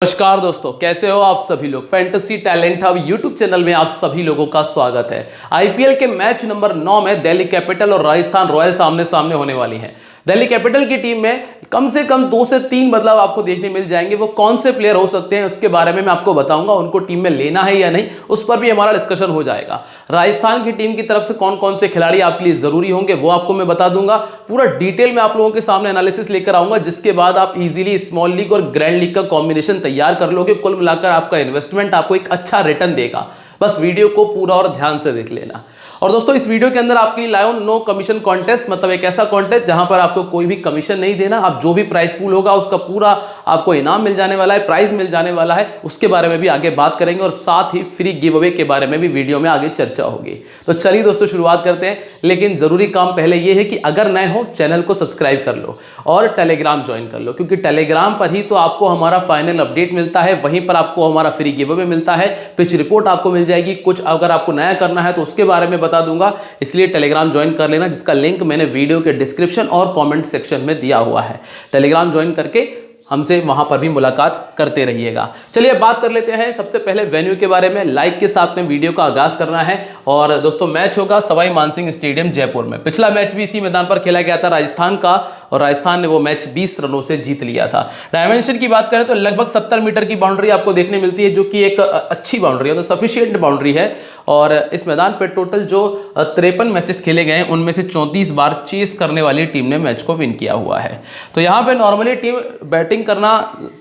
नमस्कार दोस्तों, कैसे हो आप सभी लोग। Fantasy talent hub YouTube channel में आप सभी लोगों का स्वागत है। आईपीएल के मैच नंबर 9 में दिल्ली कैपिटल और राजस्थान रॉयल्स आमने सामने होने वाली हैं। दिल्ली कैपिटल की टीम में कम से कम 2 से 3 बदलाव आपको देखने मिल जाएंगे। वो कौन से प्लेयर हो सकते हैं उसके बारे में मैं आपको बताऊंगा। उनको टीम में लेना है या नहीं, उस पर भी हमारा डिस्कशन हो जाएगा। राजस्थान की टीम की तरफ से कौन कौन से खिलाड़ी आपके लिए जरूरी होंगे वो आपको मैं बता दूंगा। पूरा डिटेल में आप लोगों के सामने एनालिसिस लेकर आऊंगा, जिसके बाद आप इजीली स्मॉल लीग और ग्रैंड लीग का कॉम्बिनेशन तैयार कर लोगे। कुल मिलाकर आपका इन्वेस्टमेंट आपको एक अच्छा रिटर्न देगा। बस वीडियो को पूरा और ध्यान से देख लेना। और दोस्तों, इस वीडियो के अंदर आपके लिए लाया हूं नो कमीशन कॉन्टेस्ट, मतलब एक ऐसा कॉन्टेस्ट जहां पर आपको कोई भी कमीशन नहीं देना। आप जो भी प्राइस पूल होगा उसका पूरा आपको इनाम मिल जाने वाला है, प्राइज मिल जाने वाला है। उसके बारे में भी आगे बात करेंगे और साथ ही फ्री गिव अवे के बारे में भी वीडियो में आगे चर्चा होगी। तो चलिए दोस्तों, शुरुआत करते हैं। लेकिन जरूरी काम पहले यह है कि अगर नए हो चैनल को सब्सक्राइब कर लो और टेलीग्राम ज्वाइन कर लो, क्योंकि टेलीग्राम पर ही तो आपको हमारा फाइनल अपडेट मिलता है। वहीं पर आपको हमारा फ्री गिव अवे मिलता है, पिच रिपोर्ट आपको मिल जाएगी। कुछ अगर आपको नया करना है तो उसके बारे में बता दूंगा, इसलिए टेलीग्राम ज्वाइन कर लेना, जिसका लिंक मैंने वीडियो के डिस्क्रिप्शन और कमेंट सेक्शन में दिया हुआ है। टेलीग्राम ज्वाइन करके हमसे वहां पर भी मुलाकात करते रहिएगा। चलिए अब बात कर लेते हैं सबसे पहले वेन्यू के बारे में। लाइक के साथ में वीडियो का आगाज करना है। और दोस्तों, मैच होगा सवाई मानसिंह स्टेडियम जयपुर में। पिछला मैच भी इसी मैदान पर खेला गया था राजस्थान का, और राजस्थान ने वो मैच 20 रनों से जीत लिया था। डायमेंशन की बात करें तो लगभग 70 मीटर की बाउंड्री आपको देखने मिलती है, जो कि एक अच्छी बाउंड्री है, तो सफिशियंट बाउंड्री है। और इस मैदान पर टोटल जो 53 मैचेस खेले गए हैं उनमें से 34 बार चेस करने वाली टीम ने मैच को विन किया हुआ है। तो यहाँ पे नॉर्मली टीम बैटिंग करना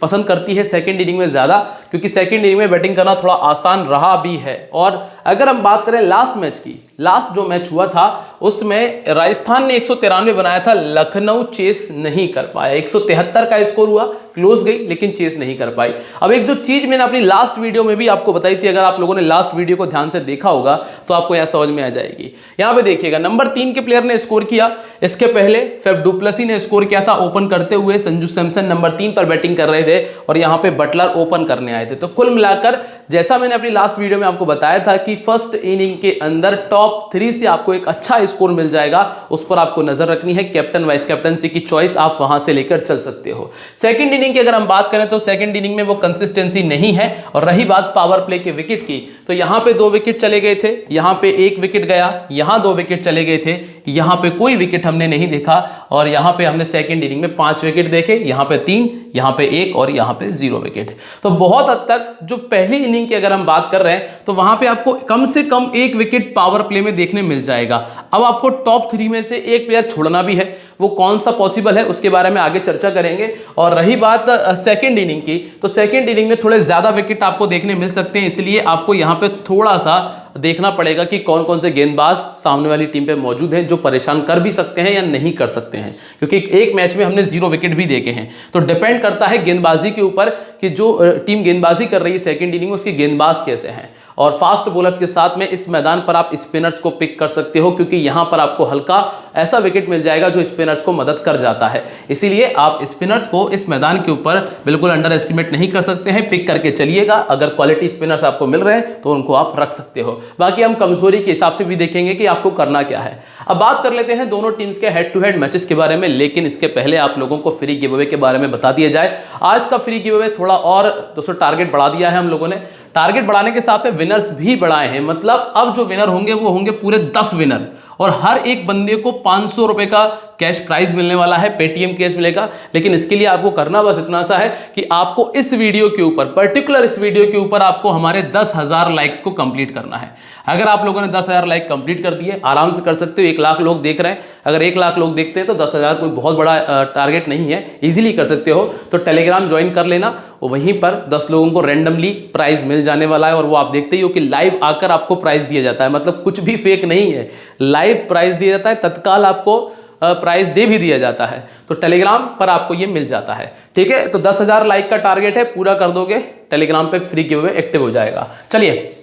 पसंद करती है सेकंड इनिंग में ज्यादा, क्योंकि सेकंड इनिंग में बैटिंग करना थोड़ा आसान रहा भी है। और अगर हम बात करें लास्ट मैच की, लास्ट जो मैच हुआ था उसमें राजस्थान ने 193 बनाया था, लखनऊ चेस नहीं कर पाया। 173 का स्कोर हुआ, क्लोज गई लेकिन चेस नहीं कर पाई। अब एक जो चीज मैंने अपनी लास्ट वीडियो में भी आपको बताई थी, अगर आप लोगों ने लास्ट वीडियो को ध्यान से देखा होगा तो आपको यह समझ में आ जाएगी। यहां पे देखिएगा, नंबर 3 के प्लेयर ने स्कोर किया। इसके पहले फेफ डुप्लेसी ने स्कोर किया था ओपन करते हुए। संजू सैमसन नंबर 3 पर बैटिंग कर रहे थे और यहां पे बटलर ओपन करने आए थे। तो कुल मिलाकर जैसा मैंने अपनी लास्ट वीडियो में आपको बताया था कि फर्स्ट इनिंग के अंदर टॉप 3 से आपको एक अच्छा स्कोर मिल जाएगा, उस पर आपको नजर रखनी है। कैप्टन वाइस कैप्टनसी की चॉइस आप वहां से लेकर चल सकते हो। सेकंड इनिंग की अगर हम बात करें तो सेकंड इनिंग में वो कंसिस्टेंसी नहीं है। और रही बात पावर प्ले के विकेट की, तो यहां पे 2 विकेट चले गए थे, यहां पे 1 विकेट गया, यहां 2 विकेट चले गए थे, यहां पे कोई विकेट हमने नहीं देखा। और यहां पे हमने सेकंड इनिंग में 5 विकेट देखे, यहां पे 3, यहां पे 1 और यहां पे 0 विकेट। तो बहुत हद तक जो पहली इनिंग की अगर हम बात कर रहे हैं तो वहां पे आपको कम से कम 1 विकेट पावर प्ले में देखने मिल जाएगा। अब आपको टॉप 3 में से एक प्लेयर छोड़ना भी है, वो कौन सा पॉसिबल है उसके बारे में आगे चर्चा करेंगे। और रही बात सेकंड इनिंग की, तो सेकंड इनिंग में थोड़े ज्यादा विकेट आपको देखने मिल सकते हैं, इसलिए आपको यहां पे थोड़ा सा देखना पड़ेगा कि कौन कौन से गेंदबाज सामने वाली टीम पे मौजूद हैं जो परेशान कर भी सकते हैं या नहीं कर सकते हैं, क्योंकि एक मैच में हमने 0 विकेट भी देखे हैं। तो डिपेंड करता है गेंदबाजी के ऊपर कि जो टीम गेंदबाजी कर रही है सेकंड इनिंग में उसके गेंदबाज कैसे हैं। और फास्ट बॉलर्स के साथ में इस मैदान पर आप स्पिनर्स को पिक कर सकते हो, क्योंकि यहां पर आपको हल्का ऐसा विकेट मिल जाएगा जो स्पिनर्स को मदद कर जाता है। इसीलिए आप स्पिनर्स को इस मैदान के ऊपर बिल्कुल अंडर एस्टिमेट नहीं कर सकते हैं, पिक करके चलिएगा। अगर क्वालिटी स्पिनर्स आपको मिल रहे हैं तो उनको आप रख सकते हो। बाकी हम कमजोरी के हिसाब से भी देखेंगे कि आपको करना क्या है। अब बात कर लेते हैं दोनों टीम्स के हेड टू हेड मैचेस के बारे में, लेकिन इसके पहले आप लोगों को फ्री गिव अवे के बारे में बता दिया जाए। आज का फ्री गिव अवे थोड़ा और दोस्तों टारगेट बढ़ा दिया है हम लोगों ने। टारगेट बढ़ाने के साथ में विनर्स भी बढ़ाए हैं, मतलब अब जो विनर होंगे वो होंगे पूरे 10 विनर, और हर एक बंदे को 500 रुपए का कैश प्राइज मिलने वाला है, पेटीएम कैश मिलेगा। लेकिन इसके लिए आपको करना बस इतना सा है कि आपको इस वीडियो के ऊपर, पर्टिकुलर इस वीडियो के ऊपर आपको हमारे 10,000 लाइक्स को कंप्लीट करना है। अगर आप लोगों ने 10,000 लाइक कंप्लीट कर दिए, आराम से कर सकते हो। 1 लाख लोग देख रहे हैं, अगर 1 लाख लोग देखते हैं तो 10,000 कोई बहुत बड़ा टारगेट नहीं है, इजीली कर सकते हो। तो टेलीग्राम ज्वाइन कर लेना, वहीं पर 10 लोगों को रैंडमली प्राइज मिल जाने वाला है। और वो आप देखते ही हो कि लाइव आकर आपको प्राइज दिया जाता है, मतलब कुछ भी फेक नहीं है, लाइव प्राइज दिया जाता है, तत्काल आपको प्राइस दे भी दिया जाता है। तो टेलीग्राम पर आपको ये मिल जाता है, ठीक है। तो 10,000 लाइक का टारगेट है, पूरा कर दोगे टेलीग्राम पे फ्री गिव अवे एक्टिव हो जाएगा। चलिए,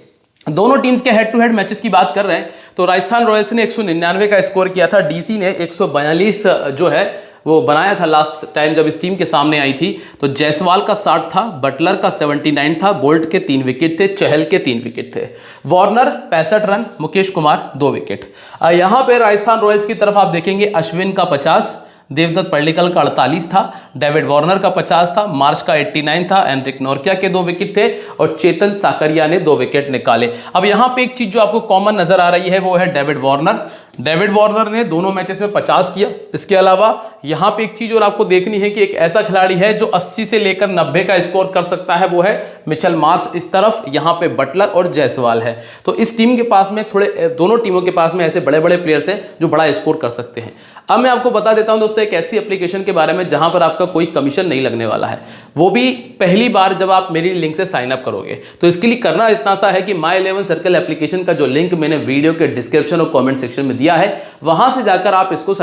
दोनों टीम्स के हेड टू हेड मैचेस की बात कर रहे हैं तो राजस्थान रॉयल्स ने 199 का स्कोर किया था, डीसी ने 142 जो है वो बनाया था लास्ट टाइम जब इस टीम के सामने आई थी। तो जायसवाल का 60 था, बटलर का 79 था, बोल्ट के 3 विकेट थे, चहल के 3 विकेट थे, Warner 65 run, Mukesh Kumar 2 wicket. यहां पे राजस्थान रॉयल्स की तरफ आप देखेंगे अश्विन का 50, देवदत्त पल्लिकल का 48 था, डेविड वार्नर का 50 था, मार्श का 89 था, एनरिक नोर्किया के 2 विकेट थे और चेतन साकरिया ने 2 विकेट निकाले। अब यहां पे एक चीज जो आपको कॉमन नजर आ रही है वो है डेविड वार्नर ने दोनों मैचेस में 50 किया। इसके अलावा यहां पे एक चीज और आपको देखनी है कि एक ऐसा खिलाड़ी है जो 80 से लेकर 90 का स्कोर कर सकता है, वो है मिचेल मार्श। इस तरफ यहां पे बटलर और जायसवाल है। तो इस टीम के पास में दोनों टीमों के पास में ऐसे बड़े बड़े प्लेयर्स हैं जो बड़ा स्कोर कर सकते हैं। अब मैं आपको बता देता हूं दोस्तों एक ऐसी एप्लीकेशन के बारे में जहां पर आपका कोई कमीशन नहीं लगने वाला है, वो भी पहली बार जब आप मेरी लिंक से साइन अप करोगे। तो इसके लिए करना इतना सा है कि माई 11 सर्कल एप्लीकेशन का जो लिंक मैंने वीडियो के डिस्क्रिप्शन और कमेंट सेक्शन में दिया है, वहां से जाकर आप इसको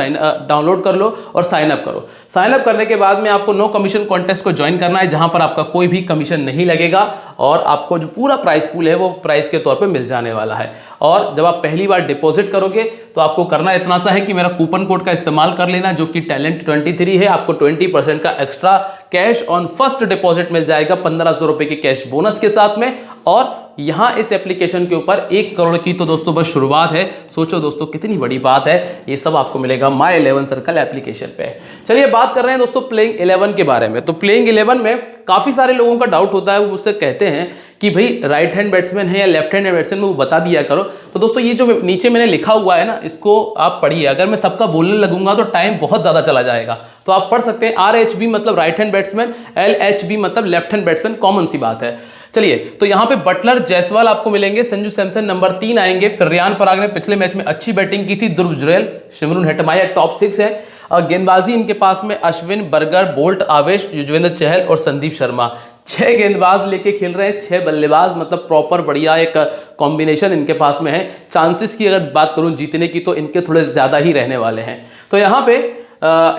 डाउनलोड कर लो और साइन अप करो। साइन अप करने के बाद में आपको नो कमीशन कॉन्टेस्ट को ज्वाइन करना है, जहां पर आपका कोई भी कमीशन नहीं लगेगा और आपको जो पूरा प्राइस पूल है वो प्राइस के तौर पे मिल जाने वाला है। और जब आप पहली बार डिपॉजिट करोगे तो आपको करना इतना सा है कि मेरा कूपन कोड का इस्तेमाल कर लेना, जो कि टैलेंट 23 है। आपको 20% का extra cash on first deposit मिल जाएगा 1500 रुपए के कैश बोनस के साथ में। और यहां इस एप्लीकेशन के ऊपर 1 करोड़ की तो दोस्तों बस शुरुआत है। सोचो दोस्तों कितनी बड़ी बात है, ये सब आपको मिलेगा माई 11 सर्कल एप्लीकेशन पे। चलिए बात कर रहे हैं दोस्तों प्लेइंग 11 के बारे में। तो प्लेइंग 11 में काफी सारे लोगों का डाउट होता है, वो मुझसे कहते हैं कि भाई राइट हैंड बैट्समैन है या लेफ्ट हैंड बैट्समैन, वो बता दिया करो। तो दोस्तों ये जो नीचे मैंने लिखा हुआ है ना, इसको आप पढ़िए। अगर मैं सबका बोलने लगूंगा तो टाइम बहुत ज्यादा चला जाएगा, तो आप पढ़ सकते हैं। RHB मतलब राइट हैंड बैट्समैन, LHB मतलब लेफ्ट हैंड बैट्समैन, कॉमन सी बात है। चलिए तो यहां पे बटलर जायसवाल आपको मिलेंगे, संजू सैमसन नंबर 3 आएंगे, फिर रियान पराग ने पिछले मैच में अच्छी बैटिंग की थी, ध्रुव जुरैल, शिमरून हेटमाया टॉप 6 है। और गेंदबाजी इनके पास में अश्विन, बर्गर, बोल्ट, आवेश, युजवेंद्र चहल और संदीप शर्मा। 6 गेंदबाज लेके खेल रहे हैं, 6 बल्लेबाज, मतलब प्रॉपर बढ़िया एक कॉम्बिनेशन इनके पास में है। चांसेस की अगर बात करूं जीतने की तो इनके थोड़े ज्यादा ही रहने वाले हैं। तो यहाँ पे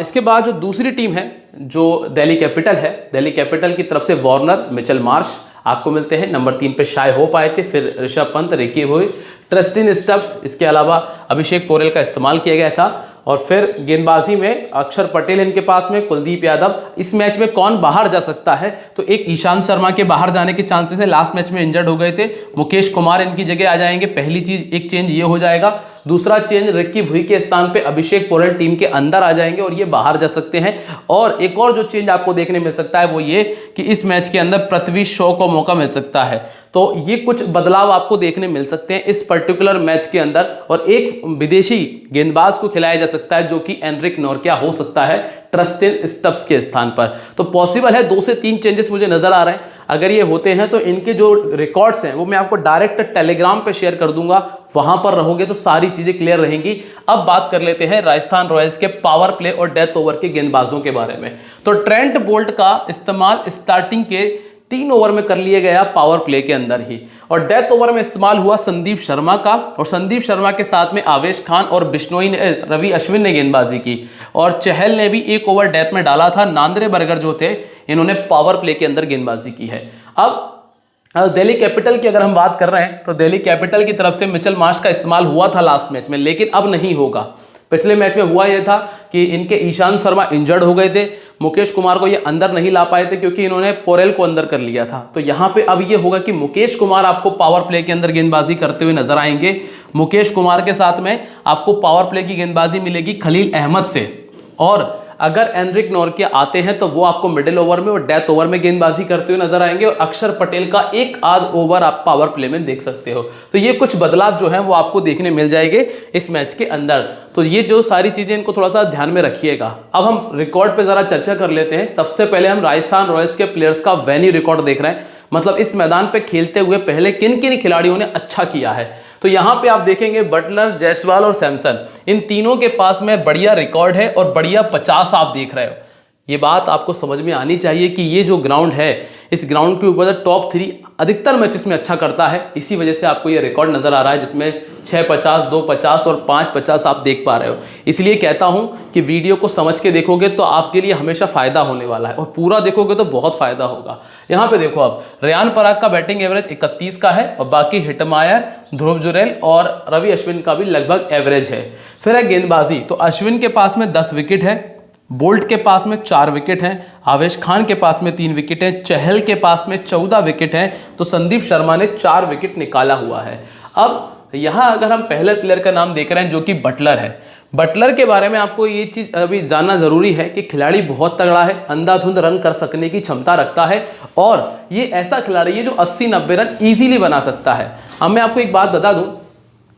इसके बाद जो दूसरी टीम है जो दिल्ली कैपिटल है, दिल्ली कैपिटल की तरफ से वार्नर, मिचेल मार्श आपको मिलते हैं। नंबर 3 पे शाय होप आए थे, फिर ऋषभ पंत, रिकी हुई, ट्रस्टिन स्टब्स, इसके अलावा अभिषेक पोरेल का इस्तेमाल किया गया था। और फिर गेंदबाजी में अक्षर पटेल इनके पास में, कुलदीप यादव। इस मैच में कौन बाहर जा सकता है, तो एक ईशांत शर्मा के बाहर जाने के चांसेस है, लास्ट मैच में इंजर्ड हो गए थे। मुकेश कुमार इनकी जगह आ जाएंगे। पहली चीज एक चेंज ये हो जाएगा। दूसरा चेंज रिकी भुई के स्थान पे अभिषेक पोरेल टीम के अंदर आ जाएंगे और ये बाहर जा सकते हैं। और एक और जो चेंज आपको देखने मिल सकता है वो ये कि इस मैच के अंदर पृथ्वी शॉ को मौका मिल सकता है। तो ये कुछ बदलाव आपको देखने मिल सकते हैं इस पर्टिकुलर मैच के अंदर। और एक विदेशी गेंदबाज को खिलाया जा सकता है जो कि एनरिक नोर्किया हो सकता है ट्रस्टिन स्टब्स के स्थान पर। तो पॉसिबल है 2 से 3 चेंजेस मुझे नजर आ रहे हैं। अगर ये होते हैं तो इनके जो रिकॉर्ड्स हैं वो मैं आपको डायरेक्ट टेलीग्राम पे शेयर कर दूंगा, वहां पर रहोगे तो सारी चीजें क्लियर रहेंगी। अब बात कर लेते हैं राजस्थान रॉयल्स के पावर प्ले और डेथ ओवर के गेंदबाजों के बारे में। तो ट्रेंट बोल्ट का इस्तेमाल स्टार्टिंग के 3 ओवर में कर लिया गया पावर प्ले के अंदर ही, और डेथ ओवर में इस्तेमाल हुआ संदीप शर्मा का। और संदीप शर्मा के साथ में आवेश खान और बिश्नोई ने, रवि अश्विन ने गेंदबाजी की। और चहल ने भी 1 ओवर डेथ में डाला था। नांद्रे बर्गर जो थे इन्होंने पावर प्ले के अंदर गेंदबाजी की है। अब दिल्ली कैपिटल की अगर हम बात कर रहे हैं तो दिल्ली कैपिटल की तरफ से मिचेल मार्श का इस्तेमाल हुआ था लास्ट मैच में, लेकिन अब नहीं होगा। पिछले मैच में हुआ यह था कि इनके ईशांत शर्मा इंजर्ड हो गए थे, मुकेश कुमार को ये अंदर नहीं ला पाए थे क्योंकि इन्होंने पोरेल को अंदर कर लिया था। तो यहां पे अब ये होगा कि मुकेश कुमार आपको पावर प्ले के अंदर गेंदबाजी करते हुए नजर आएंगे। मुकेश कुमार के साथ में आपको पावर प्ले की गेंदबाजी मिलेगी खलील अहमद से। और अगर एनरिक नोर्किया आते हैं तो वो आपको मिडिल ओवर में और डेथ ओवर में गेंदबाजी करते हुए नजर आएंगे। और अक्षर पटेल का 1 आध ओवर आप पावर प्ले में देख सकते हो। तो ये कुछ बदलाव जो हैं वो आपको देखने मिल जाएंगे इस मैच के अंदर। तो ये जो सारी चीजें इनको थोड़ा सा ध्यान में रखिएगा। अब हम रिकॉर्ड पे जरा चर्चा कर लेते हैं। सबसे पहले हम राजस्थान रॉयल्स के प्लेयर्स का वेन्यू रिकॉर्ड देख रहे हैं, मतलब इस मैदान पे खेलते हुए पहले किन किन खिलाड़ियों ने अच्छा किया है। तो यहां पे आप देखेंगे बटलर, जायसवाल और सैमसन, इन तीनों के पास में बढ़िया रिकॉर्ड है और बढ़िया 50 आप देख रहे हो। ये बात आपको समझ में आनी चाहिए कि ये जो ग्राउंड है, इस ग्राउंड के ऊपर टॉप 3 अधिकतर मैचेस में अच्छा करता है। इसी वजह से आपको ये रिकॉर्ड नजर आ रहा है जिसमें 6-50, 2-50 और 5-50 आप देख पा रहे हो। इसलिए कहता हूं कि वीडियो को समझ के देखोगे तो आपके लिए हमेशा फायदा होने वाला है, और पूरा देखोगे तो बहुत फायदा होगा। यहां पे देखो, अब रियान पराग का बैटिंग एवरेज 31 का है और बाकी हिटमायर, ध्रुव जुरैल और रवि अश्विन का भी लगभग एवरेज है। फिर है गेंदबाजी, तो अश्विन के पास में 10 विकेट है, बोल्ट के पास में 4 विकेट हैं, आवेश खान के पास में 3 विकेट हैं, चहल के पास में 14 विकेट हैं, तो संदीप शर्मा ने 4 विकेट निकाला हुआ है। अब यहां अगर हम पहले प्लेयर का नाम देख रहे हैं जो कि बटलर है, बटलर के बारे में आपको ये चीज़ अभी जानना ज़रूरी है कि खिलाड़ी बहुत तगड़ा है, अंधाधुंध रन कर सकने की क्षमता रखता है और ये ऐसा खिलाड़ी है जो 80-90 रन इजीली बना सकता है। अब मैं आपको एक बात बता दूं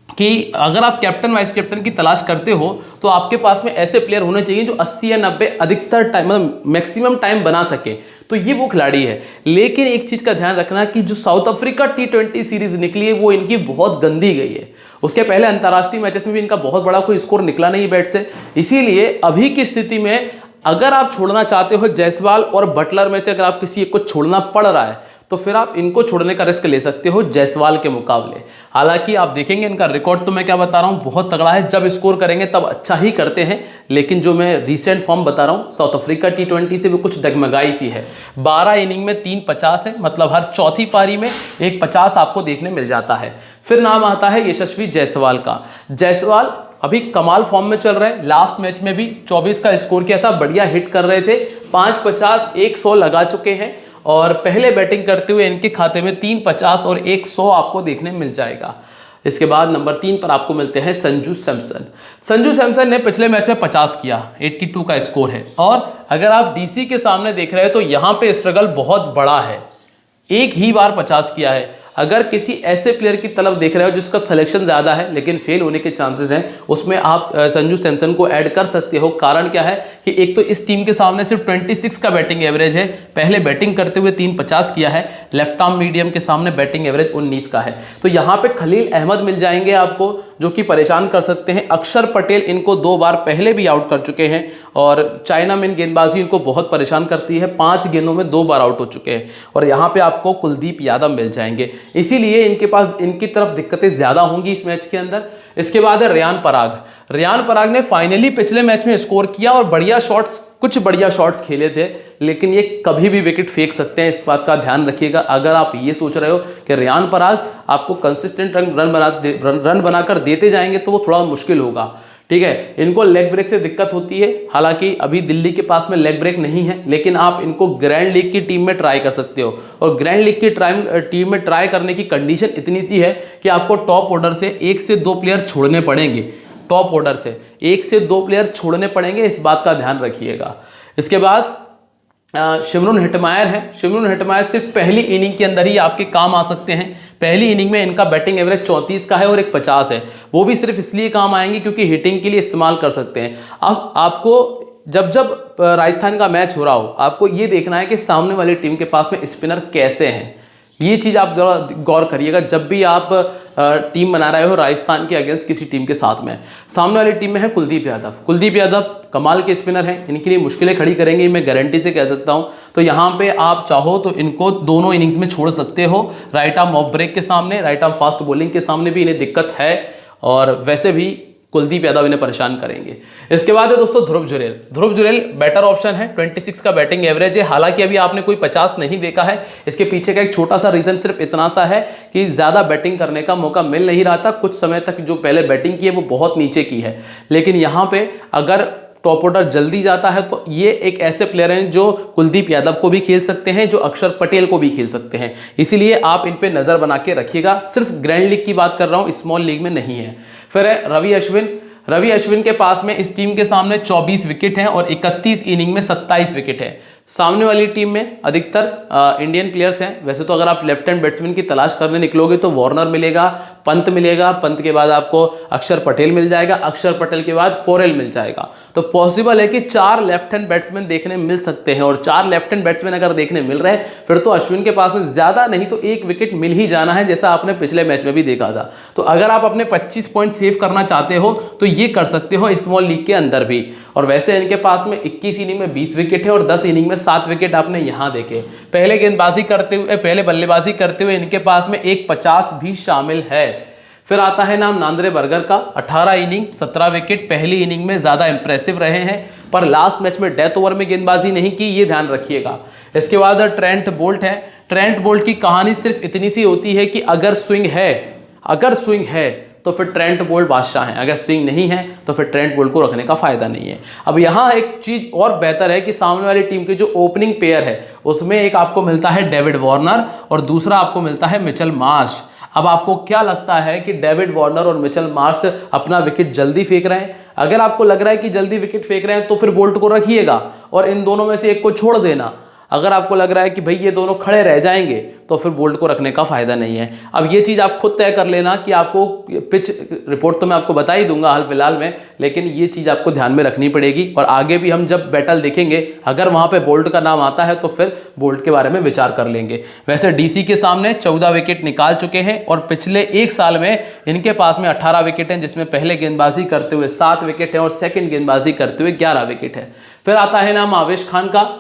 कि अगर आप कैप्टन वाइस कैप्टन की तलाश करते हो तो आपके पास में ऐसे प्लेयर होने चाहिए जो 80 या 90 अधिकतर टाइम मतलब मैक्सिमम टाइम बना सके, तो ये वो खिलाड़ी है। लेकिन एक चीज़ का ध्यान रखना कि जो साउथ अफ्रीका T20 सीरीज निकली है वो इनकी बहुत गंदी गई है। उसके पहले अंतर्राष्ट्रीय मैचेस में भी इनका बहुत बड़ा कोई स्कोर निकला नहीं बैट से। इसीलिए अभी की स्थिति में अगर आप छोड़ना चाहते हो जायसवाल और बटलर में से अगर आप किसी एक को छोड़ना पड़ रहा है तो फिर आप इनको छोड़ने का रिस्क ले सकते हो जायसवाल के मुकाबले। हालांकि आप देखेंगे इनका रिकॉर्ड तो मैं क्या बता रहा हूँ बहुत तगड़ा है, जब स्कोर करेंगे तब अच्छा ही करते हैं। लेकिन जो मैं रिसेंट फॉर्म बता रहा हूँ साउथ अफ्रीका T20 से भी कुछ डगमगाई सी है। 12 इनिंग में 3 50 है, मतलब हर चौथी पारी में एक 50 आपको देखने मिल जाता है। फिर नाम आता है यशस्वी जायसवाल का। जायसवाल अभी कमाल फॉर्म में चल रहे हैं, लास्ट मैच में भी 24 का स्कोर किया था, बढ़िया हिट कर रहे थे, 5 50 100 लगा चुके हैं और पहले बैटिंग करते हुए इनके खाते में 3 50 और 100 आपको देखने मिल जाएगा। इसके बाद नंबर 3 पर आपको मिलते हैं संजू सैमसन। संजू सैमसन ने पिछले मैच में 50 किया, 82 का स्कोर है और अगर आप डीसी के सामने देख रहे हो तो यहाँ पे स्ट्रगल बहुत बड़ा है, एक ही बार 50 किया है। अगर किसी ऐसे प्लेयर की तलब देख रहे हो जिसका सिलेक्शन ज़्यादा है लेकिन फेल होने के चांसेस हैं, उसमें आप संजू सैमसन को ऐड कर सकते हो। कारण क्या है कि एक तो इस टीम के सामने सिर्फ 26 का बैटिंग एवरेज है, पहले बैटिंग करते हुए 3 50 किया है, लेफ्ट आर्म मीडियम के सामने बैटिंग एवरेज 19 का है। तो यहाँ पे खलील अहमद मिल जाएंगे आपको जो कि परेशान कर सकते हैं। अक्षर पटेल इनको 2 बार पहले भी आउट कर चुके हैं और चाइना में गेंदबाजी इनको बहुत परेशान करती है, 5 गेंदों में 2 बार आउट हो चुके हैं। और यहाँ पे आपको कुलदीप यादव मिल जाएंगे, इसीलिए इनके पास इनकी तरफ दिक्कतें ज़्यादा होंगी इस मैच के अंदर। इसके बाद है रियान पराग। रियान पराग ने फाइनली पिछले मैच में स्कोर किया और कुछ बढ़िया शॉट्स खेले थे, लेकिन ये कभी भी विकेट फेंक सकते हैं, इस बात का ध्यान रखिएगा। अगर आप ये सोच रहे हो कि रियान पराग आपको कंसिस्टेंट रन बनाकर देते जाएंगे तो वो थोड़ा मुश्किल होगा, ठीक है। इनको लेग ब्रेक से दिक्कत होती है, हालांकि अभी दिल्ली के पास में लेग ब्रेक नहीं है, लेकिन आप इनको ग्रैंड लीग की टीम में ट्राई कर सकते हो। और ग्रैंड लीग की टीम में ट्राई करने की कंडीशन इतनी सी है कि आपको टॉप ऑर्डर से 1 से 2 प्लेयर छोड़ने पड़ेंगे, टॉप ऑर्डर से 1 से 2 प्लेयर छोड़ने पड़ेंगे, इस बात का ध्यान रखिएगा। इसके बाद शिमरून हेटमायर है। शिमरून हेटमायर सिर्फ पहली इनिंग के अंदर ही आपके काम आ सकते हैं। पहली इनिंग में इनका बैटिंग एवरेज 34 का है और एक 50 है, वो भी सिर्फ इसलिए काम आएंगे क्योंकि हिटिंग के लिए इस्तेमाल कर सकते हैं। अब आपको जब राजस्थान का मैच हो रहा हो आपको ये देखना है कि सामने वाली टीम के पास में स्पिनर कैसे हैं, ये चीज़ आप जरा गौर करिएगा जब भी आप टीम बना रहे हो राजस्थान के अगेंस्ट किसी टीम के साथ में। सामने वाली टीम में है कुलदीप यादव। कुलदीप यादव कमाल के स्पिनर हैं, इनके लिए मुश्किलें खड़ी करेंगे, मैं गारंटी से कह सकता हूं। तो यहाँ पे आप चाहो तो इनको दोनों इनिंग्स में छोड़ सकते हो, राइट आर्म ऑफ ब्रेक के सामने, राइट आर्म फास्ट बॉलिंग के सामने भी इन्हें दिक्कत है और वैसे भी कुलदीप यादव इन्हें परेशान करेंगे। इसके बाद है दोस्तों ध्रुव जुरेल। ध्रुव जुरेल बेटर ऑप्शन है, 26 का बैटिंग एवरेज है। हालांकि अभी आपने कोई 50 नहीं देखा है, इसके पीछे का एक छोटा सा रीजन सिर्फ इतना सा है कि ज्यादा बैटिंग करने का मौका मिल नहीं रहा था। कुछ समय तक जो पहले बैटिंग की है वो बहुत नीचे की है, लेकिन यहाँ पे अगर टॉप ऑर्डर जल्दी जाता है तो ये एक ऐसे प्लेयर हैं जो कुलदीप यादव को भी खेल सकते हैं, जो अक्षर पटेल को भी खेल सकते हैं, इसीलिए आप इन पे नजर बना के रखिएगा। सिर्फ ग्रैंड लीग की बात कर रहा हूं, स्मॉल लीग में नहीं है। फिर है रवि अश्विन। रवि अश्विन के पास में इस टीम के सामने 24 विकेट हैं और 31 इनिंग में 27 विकेट है। सामने वाली टीम में अधिकतर इंडियन प्लेयर्स हैं। वैसे तो अगर आप लेफ्ट हैंड बैट्समैन की तलाश करने निकलोगे तो वार्नर मिलेगा, पंत मिलेगा, पंत के बाद आपको अक्षर पटेल मिल जाएगा, अक्षर पटेल के बाद पोरेल मिल जाएगा। तो पॉसिबल है कि 4 लेफ्ट हैंड बैट्समैन देखने मिल सकते हैं और 4 लेफ्ट हैंड बैट्समैन अगर देखने मिल रहे हैं फिर तो अश्विन के पास में ज्यादा नहीं तो 1 विकेट मिल ही जाना है, जैसा आपने पिछले मैच में भी देखा था। तो अगर आप अपने 25 पॉइंट सेव करना चाहते हो तो ये कर सकते हो स्मॉल लीग के अंदर भी। और वैसे इनके पास में 21 इनिंग में 20 विकेट है और 10 इनिंग में 7 विकेट आपने यहां देखे। पहले बल्लेबाजी करते हुए इनके पास में एक 50 भी शामिल है। फिर आता है नाम नांद्रे बर्गर का। 18 इनिंग 17 विकेट, पहली इनिंग में ज्यादा इंप्रेसिव रहे हैं पर लास्ट मैच में डेथ ओवर में गेंदबाजी नहीं की, ये ध्यान रखिएगा। इसके बाद ट्रेंट बोल्ट है। ट्रेंट बोल्ट की कहानी सिर्फ इतनी सी होती है कि अगर स्विंग है तो फिर ट्रेंट बोल्ट बादशाह हैं, अगर स्विंग नहीं है तो फिर ट्रेंट बोल्ट को रखने का फायदा नहीं है। अब यहाँ एक चीज और बेहतर है कि सामने वाली टीम की जो ओपनिंग पेयर है उसमें एक आपको मिलता है डेविड वार्नर और दूसरा आपको मिलता है मिचेल मार्श। अब आपको क्या लगता है कि डेविड वार्नर और मिचेल मार्श अपना विकेट जल्दी फेंक रहे हैं? अगर आपको लग रहा है कि जल्दी विकेट फेंक रहे हैं तो फिर बोल्ट को रखिएगा और इन दोनों में से एक को छोड़ देना। अगर आपको लग रहा है कि भाई ये दोनों खड़े रह जाएंगे तो फिर बोल्ट को रखने का फायदा नहीं है। अब ये चीज़ आप खुद तय कर लेना कि आपको पिच रिपोर्ट तो मैं आपको बता ही दूंगा हाल फिलहाल में, लेकिन ये चीज़ आपको ध्यान में रखनी पड़ेगी और आगे भी हम जब बैटल देखेंगे अगर वहां पे बोल्ट का नाम आता है तो फिर बोल्ट के बारे में विचार कर लेंगे। वैसे डीसी के सामने 14 विकेट निकाल चुके हैं और पिछले एक साल में इनके पास में 18 विकेट हैं, जिसमें पहले गेंदबाजी करते हुए 7 विकेट है और सेकेंड गेंदबाजी करते हुए 11 विकेट है। फिर आता है नाम आवेश खान का।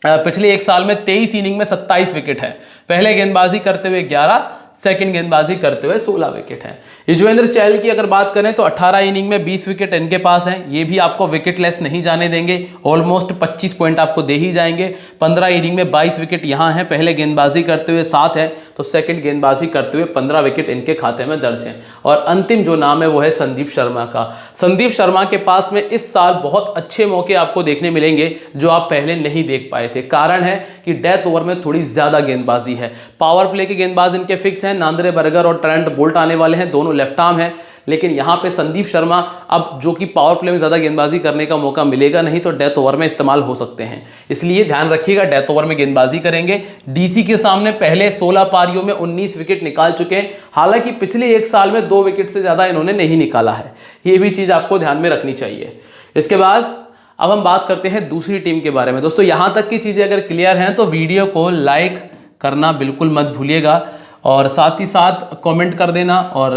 पिछले एक साल में 23 इनिंग में 27 विकेट है, पहले गेंदबाजी करते हुए 11, सेकंड गेंदबाजी करते हुए 16 विकेट है। युजवेंद्र चहल की अगर बात करें तो 18 इनिंग में 20 विकेट इनके पास हैं, ये भी आपको विकेटलेस नहीं जाने देंगे, ऑलमोस्ट 25 पॉइंट आपको दे ही जाएंगे। 15 इनिंग में 22 विकेट यहाँ हैं, पहले गेंदबाजी करते हुए 7 है तो सेकंड गेंदबाजी करते हुए 15 विकेट इनके खाते में दर्ज हैं। और अंतिम जो नाम है वो है संदीप शर्मा का। संदीप शर्मा के पास में इस साल बहुत अच्छे मौके आपको देखने मिलेंगे जो आप पहले नहीं देख पाए थे। कारण है कि डेथ ओवर में थोड़ी ज्यादा गेंदबाजी है। पावर प्ले के गेंदबाज इनके फिक्स हैं, नांद्रे बर्गर और ट्रेंट बोल्ट आने वाले हैं, दोनों लेफ्ट आर्म हैं। लेकिन यहाँ पे संदीप शर्मा अब जो कि पावर प्ले में ज्यादा गेंदबाजी करने का मौका मिलेगा नहीं तो डेथ ओवर में इस्तेमाल हो सकते हैं, इसलिए ध्यान रखिएगा डेथ ओवर में गेंदबाजी करेंगे। डीसी के सामने पहले 16 पारियों में 19 विकेट निकाल चुके हैं, हालांकि पिछले एक साल में 2 विकेट से ज्यादा इन्होंने नहीं निकाला है, ये भी चीज आपको ध्यान में रखनी चाहिए। इसके बाद अब हम बात करते हैं दूसरी टीम के बारे में। दोस्तों यहां तक की चीजें अगर क्लियर हैं तो वीडियो को लाइक करना बिल्कुल मत भूलिएगा और साथ ही साथ कमेंट कर देना और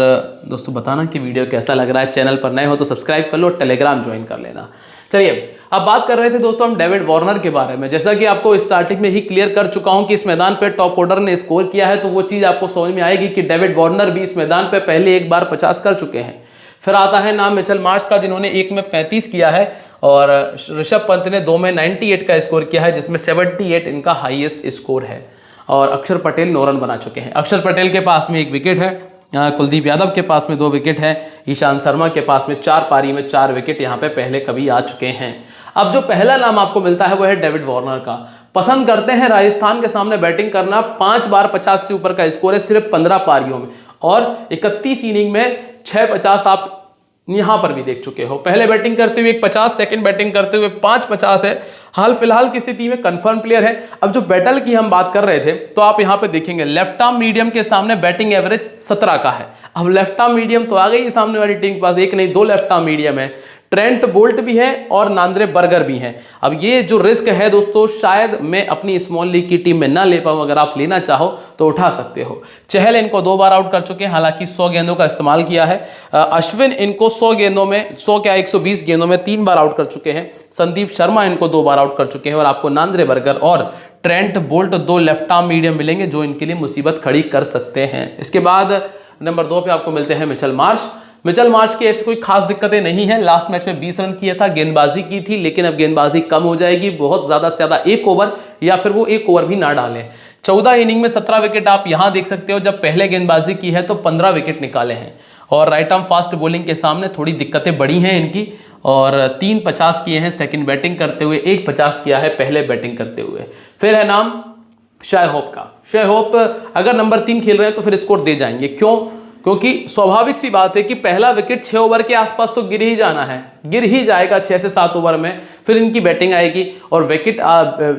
दोस्तों बताना कि वीडियो कैसा लग रहा है। चैनल पर नए हो तो सब्सक्राइब कर लो, टेलीग्राम ज्वाइन कर लेना। चलिए अब बात कर रहे थे दोस्तों हम डेविड वार्नर के बारे में। जैसा कि आपको स्टार्टिंग में ही क्लियर कर चुका हूं कि इस मैदान पे टॉप ऑर्डर ने स्कोर किया है, तो वो चीज आपको समझ में आएगी कि डेविड वार्नर भी इस मैदान पे पहले एक बार 50 कर चुके हैं। फिर आता है नाम मिचेल मार्श का, जिन्होंने एक में 35 किया है और ऋषभ पंत ने 2 में 98 का स्कोर किया है, जिसमें 78 इनका हाईएस्ट स्कोर है। और अक्षर पटेल 9 रन बना चुके हैं। अक्षर पटेल के पास में 1 विकेट है, कुलदीप यादव के पास में 2 विकेट है, ईशांत शर्मा के पास में 4 पारी में 4 विकेट यहाँ पे पहले कभी आ चुके हैं। अब जो पहला नाम आपको मिलता है वो है डेविड वार्नर का। पसंद करते हैं राजस्थान के सामने बैटिंग करना, 5 बार 50 से ऊपर का स्कोर है सिर्फ 15 पारियों में और 31 इनिंग में 6 50 आप यहां पर भी देख चुके हो। पहले बैटिंग करते हुए 50, सेकंड बैटिंग करते हुए 5 50 है। हाल फिलहाल की स्थिति में कंफर्म प्लेयर है। अब जो बैटल की हम बात कर रहे थे तो आप यहां पे देखेंगे लेफ्ट आर्म मीडियम के सामने बैटिंग एवरेज 17 का है। अब लेफ्ट आर्म मीडियम तो आ गई सामने वाली टीम के पास, एक नहीं 2 लेफ्ट आर्म मीडियम है, ट्रेंट बोल्ट भी है और नांद्रे बर्गर भी हैं। अब ये जो रिस्क है दोस्तों शायद मैं अपनी स्मॉल लीग की टीम में ना ले पाऊं, अगर आप लेना चाहो तो उठा सकते हो। चहल इनको 2 बार आउट कर चुके हैं, हालांकि 100 गेंदों का इस्तेमाल किया है। अश्विन इनको 100 गेंदों में 120 गेंदों में 3 बार आउट कर चुके हैं। संदीप शर्मा इनको 2 बार आउट कर चुके हैं और आपको नांद्रे बर्गर और Trent Boult 2 left arm medium मिलेंगे जो इनके लिए मुसीबत खड़ी कर सकते हैं। इसके बाद नंबर 2 पे आपको मिलते हैं मिचेल मार्श। मिचेल मार्श की ऐसी कोई खास दिक्कतें नहीं है। लास्ट मैच में 20 रन किया था, गेंदबाजी की थी, लेकिन अब गेंदबाजी कम हो जाएगी, बहुत ज्यादा से ज्यादा 1 ओवर या फिर वो 1 ओवर भी ना डालें। 14 इनिंग में 17 विकेट आप यहां देख सकते हो। जब पहले गेंदबाजी की है तो 15 विकेट निकाले हैं और राइट आर्म फास्ट बॉलिंग के सामने थोड़ी दिक्कतें बढ़ी हैं इनकी और 3 50 किए हैं सेकंड बैटिंग करते हुए, 1 50 किया है पहले बैटिंग करते हुए। फिर है नाम शाय होप का। शाय होप अगर नंबर 3 खेल रहे हैं तो फिर स्कोर दे जाएंगे। क्यों? क्योंकि स्वाभाविक सी बात है कि पहला विकेट 6 ओवर के आसपास तो गिर ही जाना है, गिर ही जाएगा 6 से 7 ओवर में। फिर इनकी बैटिंग आएगी और विकेट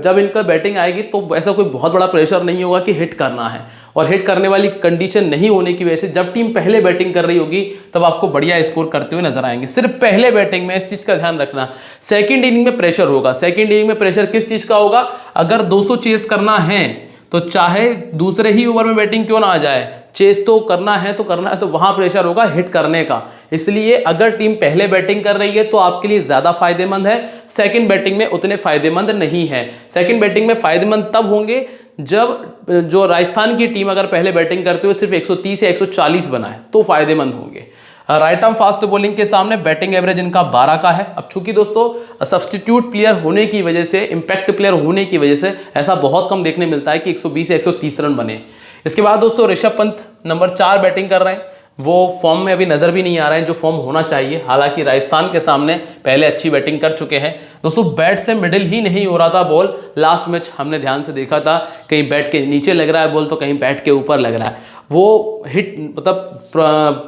जब इनका बैटिंग आएगी तो ऐसा कोई बहुत बड़ा प्रेशर नहीं होगा कि हिट करना है, और हिट करने वाली कंडीशन नहीं होने की वजह से जब टीम पहले बैटिंग कर रही होगी तब आपको बढ़िया स्कोर करते हुए नजर आएंगे। सिर्फ पहले बैटिंग में इस चीज का ध्यान रखना। सेकंड इनिंग में प्रेशर होगा। सेकंड इनिंग में प्रेशर किस चीज का होगा? अगर 200 चेस करना है तो चाहे दूसरे ही ओवर में बैटिंग क्यों ना आ जाए, चेस तो करना है तो वहां प्रेशर होगा हिट करने का। इसलिए अगर टीम पहले बैटिंग कर रही है तो आपके लिए ज्यादा फायदेमंद है, सेकंड बैटिंग में उतने फायदेमंद नहीं है। सेकंड बैटिंग में फायदेमंद तब होंगे जब जो राजस्थान की टीम अगर पहले बैटिंग करते हुए सिर्फ 130 या 140 बनाए तो फायदेमंद होंगे। राइट आर्म फास्ट बॉलिंग के सामने बैटिंग एवरेज इनका 12 का है। अब चूंकि दोस्तों सब्स्टिट्यूट प्लेयर होने की वजह से, इंपैक्ट प्लेयर होने की वजह से ऐसा बहुत कम देखने मिलता है कि 120 या 130 रन बने। इसके बाद दोस्तों ऋषभ पंत नंबर 4 बैटिंग कर रहे हैं, वो फॉर्म में अभी नजर भी नहीं आ रहे हैं जो फॉर्म होना चाहिए। हालांकि राजस्थान के सामने पहले अच्छी बैटिंग कर चुके हैं। दोस्तों बैट से मिडिल ही नहीं हो रहा था बॉल, लास्ट मैच हमने ध्यान से देखा था, कहीं बैट के नीचे लग रहा है बॉल तो कहीं बैट के ऊपर लग रहा है। वो हिट मतलब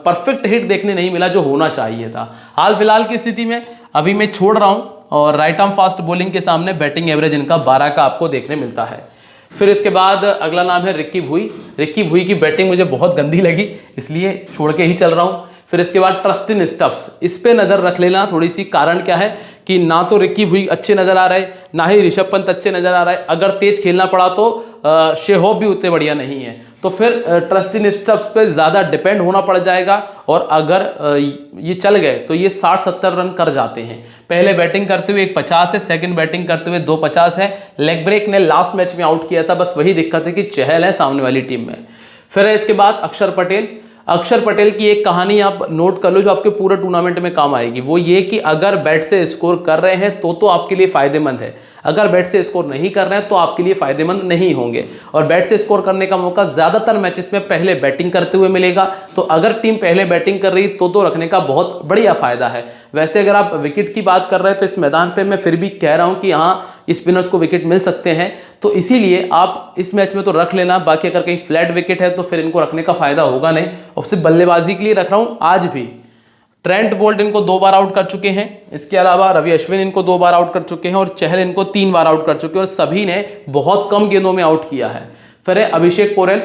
परफेक्ट हिट देखने नहीं मिला जो होना चाहिए था। हाल फिलहाल की स्थिति में अभी मैं छोड़ रहा हूँ और राइट आर्म फास्ट बॉलिंग के सामने बैटिंग एवरेज इनका 12 का आपको देखने मिलता है। फिर इसके बाद अगला नाम है रिक्की भुई। रिक्की भुई की बैटिंग मुझे बहुत गंदी लगी, इसलिए छोड़ के ही चल रहा हूँ। फिर इसके बाद ट्रस्टिन स्टफ्स, इस पे नज़र रख लेना थोड़ी सी। कारण क्या है कि ना तो रिक्की भुई अच्छे नज़र आ रहे, ना ही ऋषभ पंत अच्छे नज़र आ रहा है। अगर तेज खेलना पड़ा तो शेहोप भी उतने बढ़िया नहीं है, तो फिर ट्रस्टिन स्टफ्स पे ज़्यादा डिपेंड होना पड़ जाएगा। और अगर ये चल गए तो ये 60-70 रन कर जाते हैं। पहले बैटिंग करते हुए 150 है, सेकंड बैटिंग करते हुए 250 है। लेग ब्रेक ने लास्ट मैच में आउट किया था, बस वही दिक्कत है कि चहल है सामने वाली टीम में। फिर है इसके बाद अक्षर पटेल। अक्षर पटेल की एक कहानी आप नोट कर लो जो आपके पूरे टूर्नामेंट में काम आएगी। वो ये कि अगर बैट से स्कोर कर रहे हैं तो आपके लिए फायदेमंद है, अगर बैट से स्कोर नहीं कर रहे हैं तो आपके लिए फायदेमंद नहीं होंगे। और बैट से स्कोर करने का मौका ज़्यादातर मैचेस में पहले बैटिंग करते हुए मिलेगा, तो अगर टीम पहले बैटिंग कर रही तो रखने का बहुत बढ़िया फायदा है। वैसे अगर आप विकेट की बात कर रहे हैं तो इस मैदान पे मैं फिर भी कह रहा हूँ कि हाँ स्पिनर्स को विकेट मिल सकते हैं, तो इसीलिए आप इस मैच में तो रख लेना। बाकी अगर कहीं फ्लैट विकेट है तो फिर इनको रखने का फायदा होगा नहीं, और सिर्फ बल्लेबाजी के लिए रख रहा हूँ। आज भी ट्रेंट बोल्ट इनको 2 बार आउट कर चुके हैं, इसके अलावा रवि अश्विन इनको 2 बार आउट कर चुके हैं, और चहल इनको 3 बार आउट कर चुके हैं, और सभी ने बहुत कम गेंदों में आउट किया है। फिर है अभिषेक पोरेल,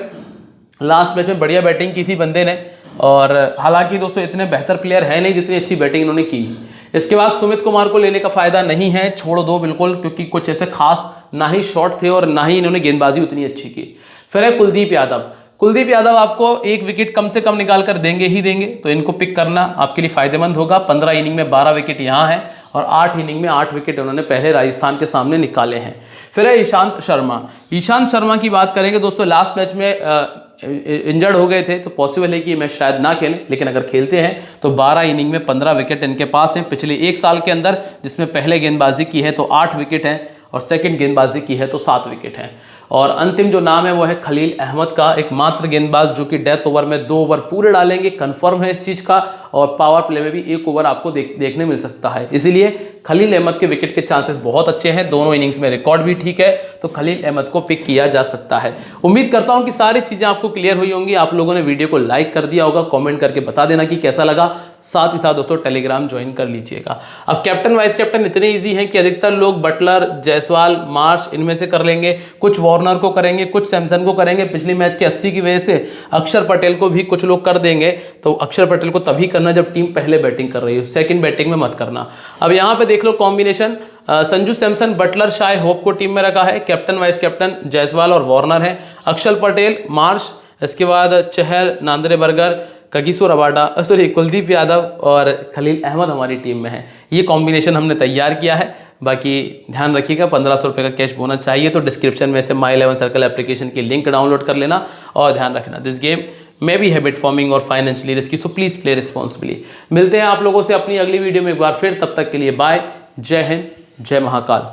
लास्ट मैच में बढ़िया बैटिंग की थी बंदे ने, और हालांकि दोस्तों इतने बेहतर प्लेयर है नहीं जितनी अच्छी बैटिंग इन्होंने की। इसके बाद सुमित कुमार को लेने का फायदा नहीं है, छोड़ दो बिल्कुल, क्योंकि कुछ ऐसे खास ना ही शॉट थे और ना ही इन्होंने गेंदबाजी उतनी अच्छी की। फिर है कुलदीप यादव। कुलदीप यादव आपको एक विकेट कम से कम निकाल कर देंगे ही देंगे, तो इनको पिक करना आपके लिए फायदेमंद होगा। 15 इनिंग में 12 विकेट यहाँ है, और 8 इनिंग में 8 विकेट उन्होंने पहले राजस्थान के सामने निकाले हैं। फिर है ईशांत शर्मा। ईशांत शर्मा की बात करेंगे दोस्तों, लास्ट मैच में इंजर्ड हो गए थे, तो पॉसिबल है कि मैच शायद ना खेलें, लेकिन अगर खेलते हैं तो 12 इनिंग में 15 विकेट इनके पास हैं पिछले 1 साल के अंदर, जिसमें पहले गेंदबाजी की है तो 8 विकेट हैं, और सेकंड गेंदबाजी की है तो 7 विकेट हैं। और अंतिम जो नाम है वो है खलील अहमद का, एक मात्र गेंदबाज जो कि डेथ ओवर में 2 ओवर पूरे डालेंगे, कंफर्म है इस चीज़ का, और पावर प्ले में भी 1 ओवर आपको देखने मिल सकता है। इसीलिए खलील अहमद के विकेट के चांसेस बहुत अच्छे हैं, दोनों इनिंग्स में रिकॉर्ड भी ठीक है, तो खलील अहमद को पिक किया जा सकता है। उम्मीद करता हूं कि सारी चीज़ें आपको क्लियर हुई होंगी। आप लोगों ने वीडियो को लाइक कर दिया होगा, कमेंट करके बता देना कि कैसा लगा। साथ ही साथ दोस्तों टेलीग्राम ज्वाइन कर लीजिएगा। अब कैप्टन वाइस कैप्टन इतने ईजी हैं कि अधिकतर लोग बटलर, जायसवाल, मार्श इनमें से कर लेंगे, कुछ वार्नर को करेंगे, कुछ सैमसन को करेंगे। पिछली मैच के 80 की वजह से अक्षर पटेल को भी कुछ लोग कर देंगे, तो अक्षर पटेल को तभी करना जब टीम पहले बैटिंग कर रही हो, सेकंड बैटिंग में मत करना। अब यहाँ पे देख लो combination, Sanju Samson, Buttler, Shai Hope को टीम में रखा है। कैप्टन वाइस कैप्टन जायसवाल और वार्नर है। अक्षर पटेल, मार्श, इसके बाद Chahal, Nandre Burger, Kagiso Rabada, Kuldeep Yadav और खलील अहमद हमारी टीम में है। ये कॉम्बिनेशन हमने तैयार किया है। बाकी ध्यान रखिएगा, 1500 रुपये का कैश बोनस चाहिए तो डिस्क्रिप्शन में से माई 11 सर्कल एप्लीकेशन की लिंक डाउनलोड कर लेना। और ध्यान रखना, this game may be habit forming और financially risky, so please play responsibly. मिलते हैं आप लोगों से अपनी अगली वीडियो में एक बार फिर, तब तक के लिए बाय, जय हिंद, जय महाकाल।